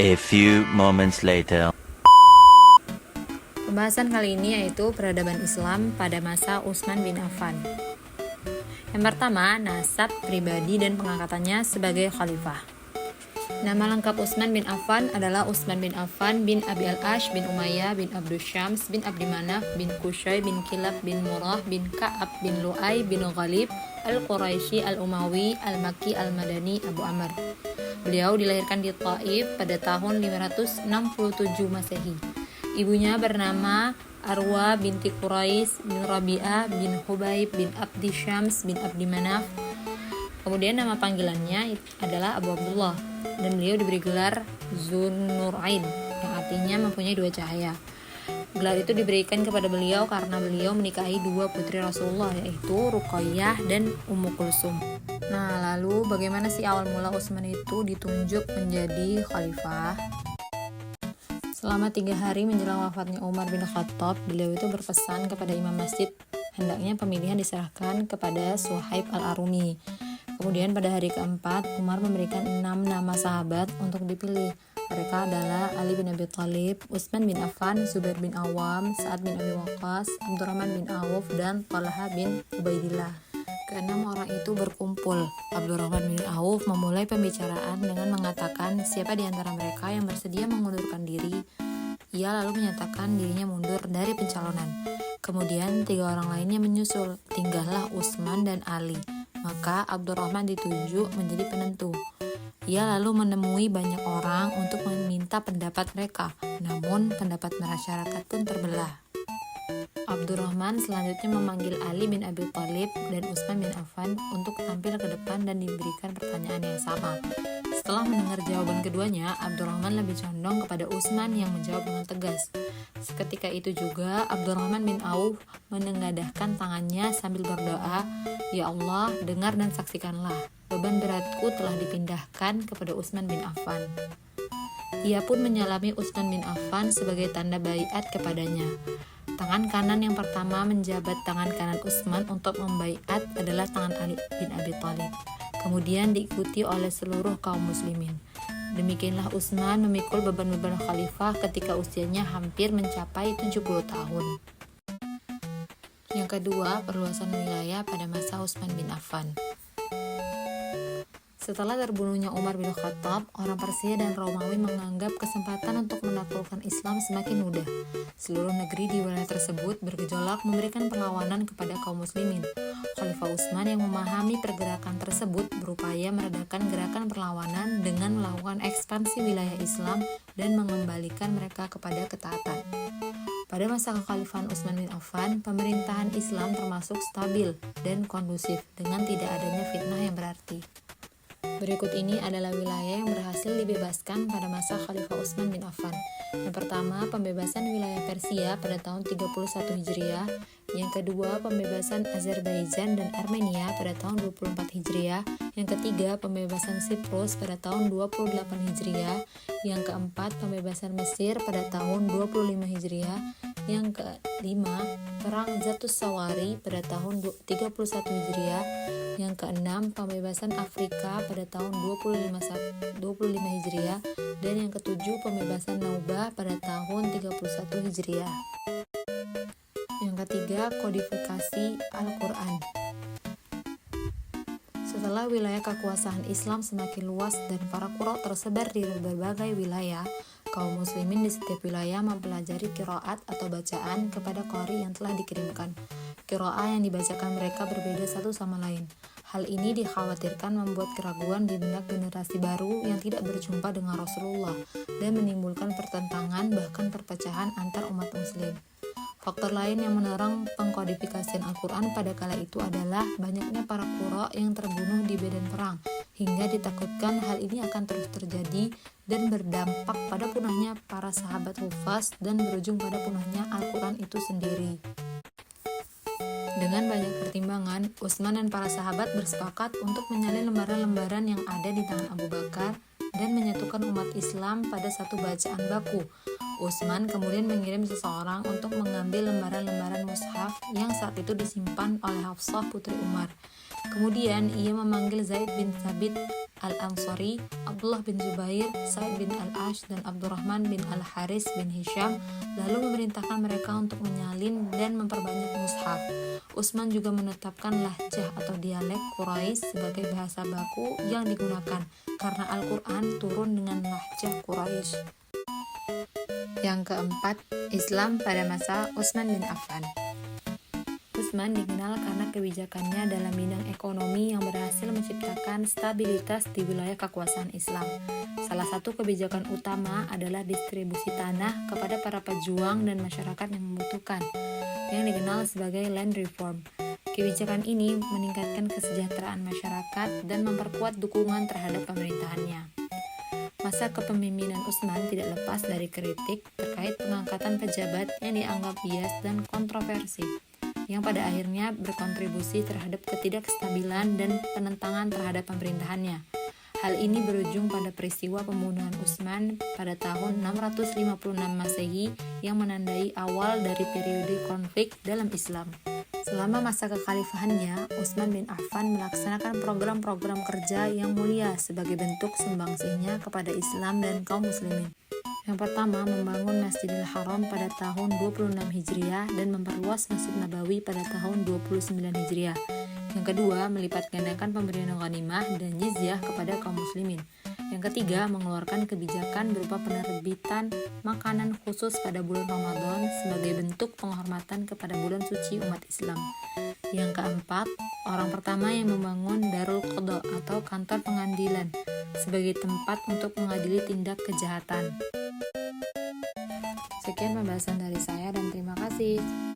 A few moments later. Pembahasan kali ini yaitu peradaban Islam pada masa Utsman bin Affan. Yang pertama, nasab pribadi dan pengangkatannya sebagai khalifah. Nama lengkap Utsman bin Affan adalah Utsman bin Affan bin Abi al-Ash bin Umayyah bin Abdus Syams bin Abdi Manaf bin Qusay bin Kilab bin Murrah bin Ka'ab bin Lu'ay bin Ghalib al-Quraisy al-Umawi al-Makki al-Madani Abu Amr. Beliau dilahirkan di Taif pada tahun 567 Masehi. Ibunya bernama Arwa binti Quraisy bin Rabi'ah bin Hubaib bin Abdi Syams bin Abdi Manaf. Kemudian nama panggilannya adalah Abu Abdullah, dan beliau diberi gelar Zunnurain yang artinya mempunyai dua cahaya. Gelar itu diberikan kepada beliau karena beliau menikahi dua putri Rasulullah, yaitu Ruqayyah dan Ummu Kulsum. Nah, lalu bagaimana sih awal mula Utsman itu ditunjuk menjadi khalifah? Selama 3 hari menjelang wafatnya Umar bin Khattab, beliau itu berpesan kepada imam masjid hendaknya pemilihan diserahkan kepada Suhaib al-Arumi. Kemudian pada hari keempat, Umar memberikan 6 nama sahabat untuk dipilih. Mereka adalah Ali bin Abi Thalib, Utsman bin Affan, Zubair bin Awam, Sa'ad bin Abi Waqqas, Abdurrahman bin Auf, dan Talha bin Ubaidillah. Keenam orang itu berkumpul. Abdurrahman bin Auf memulai pembicaraan dengan mengatakan siapa di antara mereka yang bersedia mengundurkan diri. Ia lalu menyatakan dirinya mundur dari pencalonan. Kemudian 3 orang lainnya menyusul, tinggallah Utsman dan Ali. Maka Abdurrahman ditunjuk menjadi penentu. Ia lalu menemui banyak orang untuk meminta pendapat mereka, namun pendapat masyarakat pun terbelah. Abdurrahman selanjutnya memanggil Ali bin Abi Thalib dan Utsman bin Affan untuk tampil ke depan dan diberikan pertanyaan yang sama. Setelah mendengar jawaban keduanya, Abdurrahman lebih condong kepada Utsman yang menjawab dengan tegas. Seketika itu juga Abdurrahman bin Auf menengadahkan tangannya sambil berdoa, "Ya Allah, dengar dan saksikanlah, beban beratku telah dipindahkan kepada Utsman bin Affan." Ia pun menyalami Utsman bin Affan sebagai tanda baiat kepadanya. Tangan kanan yang pertama menjabat tangan kanan Utsman untuk membaiat adalah tangan Ali bin Abi Thalib. Kemudian diikuti oleh seluruh kaum muslimin. Demikianlah Utsman memikul beban-beban khalifah ketika usianya hampir mencapai 70 tahun. Yang kedua, perluasan wilayah pada masa Utsman bin Affan. Setelah terbunuhnya Umar bin Khattab, orang Persia dan Romawi menganggap kesempatan untuk menaklukkan Islam semakin mudah. Seluruh negeri di wilayah tersebut bergejolak memberikan perlawanan kepada kaum muslimin. Khalifah Utsman yang memahami pergerakan tersebut berupaya meredakan gerakan perlawanan dengan melakukan ekspansi wilayah Islam dan mengembalikan mereka kepada ketaatan. Pada masa kekhalifahan Utsman bin Affan, pemerintahan Islam termasuk stabil dan kondusif dengan tidak adanya fitnah yang berarti. Berikut ini adalah wilayah yang berhasil dibebaskan pada masa Khalifah Utsman bin Affan. Yang pertama, pembebasan wilayah Persia pada tahun 31 Hijriah. Yang kedua, pembebasan Azerbaijan dan Armenia pada tahun 24 Hijriah. Yang ketiga, pembebasan Siprus pada tahun 28 Hijriah. Yang keempat, pembebasan Mesir pada tahun 25 Hijriah. Yang kelima, Perang Zatus Sawari pada tahun 31 Hijriah. Yang keenam, pembebasan Afrika pada tahun 25 Hijriah. Dan yang ketujuh, pembebasan Naubah pada tahun 31 Hijriah. Yang ketiga, kodifikasi Al-Quran. Setelah wilayah kekuasaan Islam semakin luas dan para qurra tersebar di berbagai wilayah, kaum muslimin di setiap wilayah mempelajari qiraat atau bacaan kepada qari yang telah dikirimkan. Qiraat yang dibacakan mereka berbeda satu sama lain. Hal ini dikhawatirkan membuat keraguan di benak generasi baru yang tidak berjumpa dengan Rasulullah dan menimbulkan pertentangan bahkan perpecahan antar umat muslim. Faktor lain yang menerang pengkodifikasian Al-Quran pada kala itu adalah banyaknya para qurra yang terbunuh di medan perang, hingga ditakutkan hal ini akan terus terjadi dan berdampak pada punahnya para sahabat hufaz dan berujung pada punahnya Al-Quran itu sendiri. Dengan banyak pertimbangan, Utsman dan para sahabat bersepakat untuk menyalin lembaran-lembaran yang ada di tangan Abu Bakar dan menyatukan umat Islam pada satu bacaan baku. Utsman kemudian mengirim seseorang untuk mengambil lembaran-lembaran mushaf yang saat itu disimpan oleh Hafsah putri Umar. Kemudian ia memanggil Zaid bin Thabit Al-Ansari, Abdullah bin Zubair, Sa'id bin Al-Ash, dan Abdurrahman bin Al-Haris bin Hisham, lalu memerintahkan mereka untuk menyalin dan memperbanyak mushaf. Utsman juga menetapkan lahjah atau dialek Quraisy sebagai bahasa baku yang digunakan karena Al-Quran turun dengan lahjah Quraisy. Yang keempat, Islam pada masa Utsman bin Affan. Utsman dikenal karena kebijakannya dalam bidang ekonomi yang berhasil menciptakan stabilitas di wilayah kekuasaan Islam. Salah satu kebijakan utama adalah distribusi tanah kepada para pejuang dan masyarakat yang membutuhkan, yang dikenal sebagai land reform. Kebijakan ini meningkatkan kesejahteraan masyarakat dan memperkuat dukungan terhadap pemerintahannya. Masa kepemimpinan Utsman tidak lepas dari kritik terkait pengangkatan pejabat yang dianggap bias dan kontroversi, yang pada akhirnya berkontribusi terhadap ketidakstabilan dan penentangan terhadap pemerintahannya. Hal ini berujung pada peristiwa pembunuhan Utsman pada tahun 656 Masehi yang menandai awal dari periode konflik dalam Islam. Selama masa kekhalifahannya, Utsman bin Affan melaksanakan program-program kerja yang mulia sebagai bentuk sumbangsihnya kepada Islam dan kaum muslimin. Yang pertama, membangun Masjidil Haram pada tahun 26 Hijriah dan memperluas Masjid Nabawi pada tahun 29 Hijriah. Yang kedua, melipat gandakan pemberian ghanimah dan jizyah kepada kaum muslimin. Yang ketiga, mengeluarkan kebijakan berupa penerbitan makanan khusus pada bulan Ramadan sebagai bentuk penghormatan kepada bulan suci umat Islam. Yang keempat, orang pertama yang membangun Darul Qadha atau kantor pengadilan sebagai tempat untuk mengadili tindak kejahatan. Sekian pembahasan dari saya dan terima kasih.